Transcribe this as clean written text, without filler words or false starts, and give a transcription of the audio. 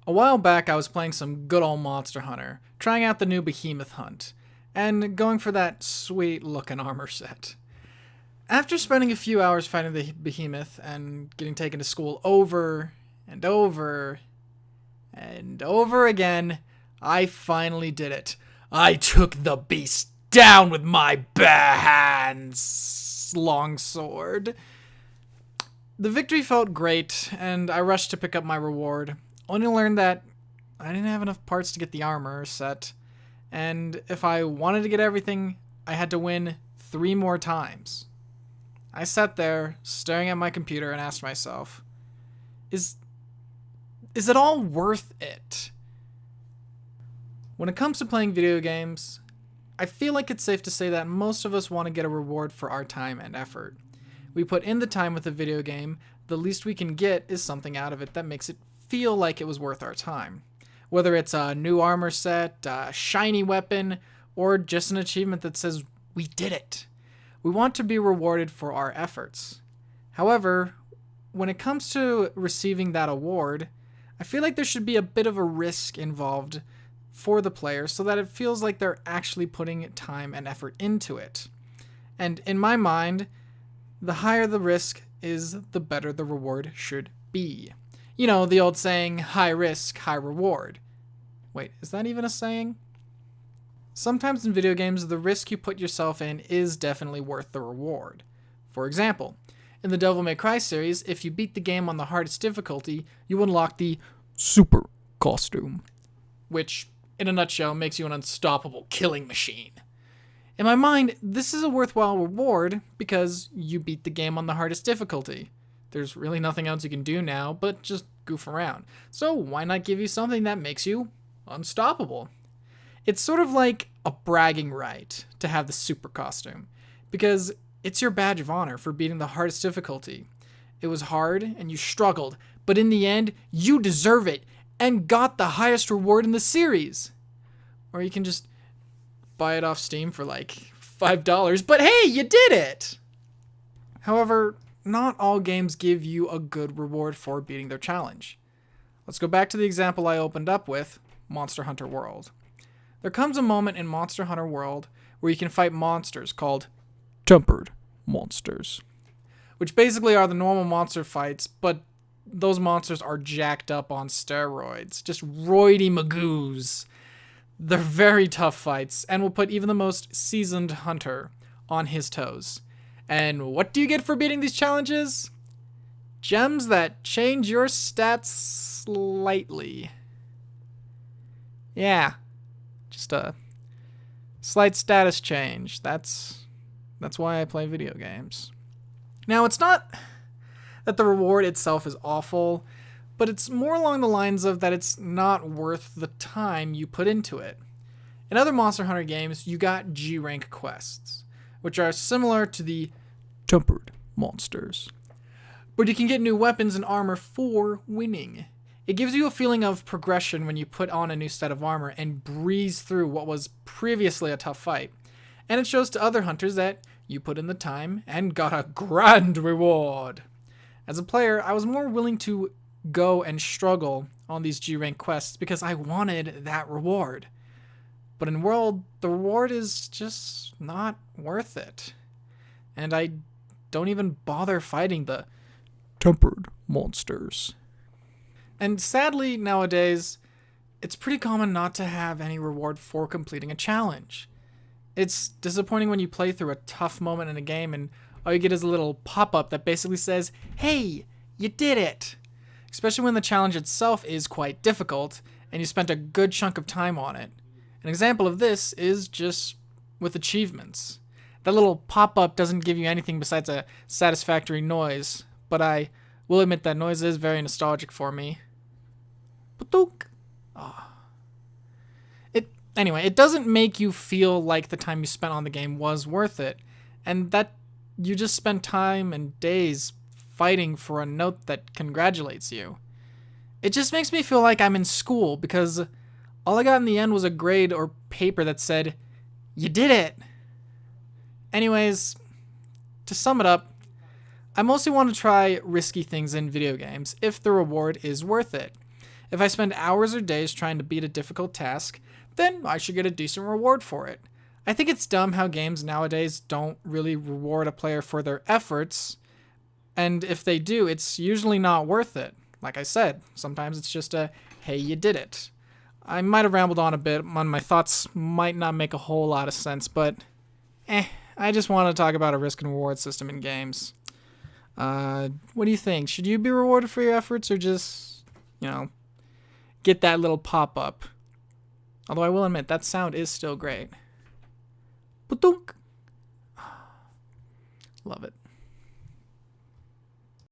A while back, I was playing some good old Monster Hunter, trying out the new Behemoth hunt, and going for that sweet looking armor set. After spending a few hours fighting the Behemoth and getting taken to school over and over and over again, I finally did it. I took the beast down with my bare hands, longsword. The victory felt great, and I rushed to pick up my reward, only to learn that I didn't have enough parts to get the armor set, and if I wanted to get everything, I had to win 3 more times. I sat there, staring at my computer, and asked myself, is it all worth it? When it comes to playing video games, I feel like it's safe to say that most of us want to get a reward for our time and effort. We put in the time with a video game, the least we can get is something out of it that makes it feel like it was worth our time. Whether it's a new armor set, a shiny weapon, or just an achievement that says, we did it. We want to be rewarded for our efforts. However, when it comes to receiving that award, I feel like there should be a bit of a risk involved for the player so that it feels like they're actually putting time and effort into it. And in my mind, the higher the risk is, the better the reward should be. You know, the old saying, high risk, high reward. Wait, is that even a saying? Sometimes in video games, the risk you put yourself in is definitely worth the reward. For example, in the Devil May Cry series, if you beat the game on the hardest difficulty, you unlock the Super Costume, which, in a nutshell, makes you an unstoppable killing machine. In my mind, this is a worthwhile reward because you beat the game on the hardest difficulty. There's really nothing else you can do now but just goof around. So why not give you something that makes you unstoppable? It's sort of like a bragging right to have the super costume, because it's your badge of honor for beating the hardest difficulty. It was hard and you struggled, but in the end, you deserve it and got the highest reward in the series. Or you can just buy it off Steam for like $5, but hey, you did it! However, not all games give you a good reward for beating their challenge. Let's go back to the example I opened up with, Monster Hunter World. There comes a moment in Monster Hunter World where you can fight monsters called tempered monsters, which basically are the normal monster fights, but those monsters are jacked up on steroids, just roidy magoos. They're very tough fights and will put even the most seasoned hunter on his toes. And what do you get for beating these challenges? Gems that change your stats slightly. Yeah, just a slight status change. That's why I play video games. Now, it's not that the reward itself is awful, but it's more along the lines of that it's not worth the time you put into it. In other Monster Hunter games, you got G-rank quests, which are similar to the tempered monsters, but you can get new weapons and armor for winning. It gives you a feeling of progression when you put on a new set of armor and breeze through what was previously a tough fight. And it shows to other hunters that you put in the time and got a grand reward. As a player, I was more willing to go and struggle on these G-rank quests because I wanted that reward. But in World, the reward is just not worth it. And I don't even bother fighting the tempered monsters. And sadly, nowadays, it's pretty common not to have any reward for completing a challenge. It's disappointing when you play through a tough moment in a game and all you get is a little pop-up that basically says, hey, you did it! Especially when the challenge itself is quite difficult and you spent a good chunk of time on it. An example of this is just with achievements. That little pop-up doesn't give you anything besides a satisfactory noise, but I will admit that noise is very nostalgic for me. Anyway, it doesn't make you feel like the time you spent on the game was worth it, and that you just spent time and days fighting for a note that congratulates you. It just makes me feel like I'm in school because all I got in the end was a grade or paper that said, you did it! Anyways, to sum it up, I mostly want to try risky things in video games if the reward is worth it. If I spend hours or days trying to beat a difficult task, then I should get a decent reward for it. I think it's dumb how games nowadays don't really reward a player for their efforts, and if they do, it's usually not worth it. Like I said, sometimes it's just a, hey, you did it. I might have rambled on a bit, and my thoughts might not make a whole lot of sense, but I just want to talk about a risk and reward system in games. What do you think? Should you be rewarded for your efforts or just, get that little pop-up? Although I will admit, that sound is still great. Putunk. Love it.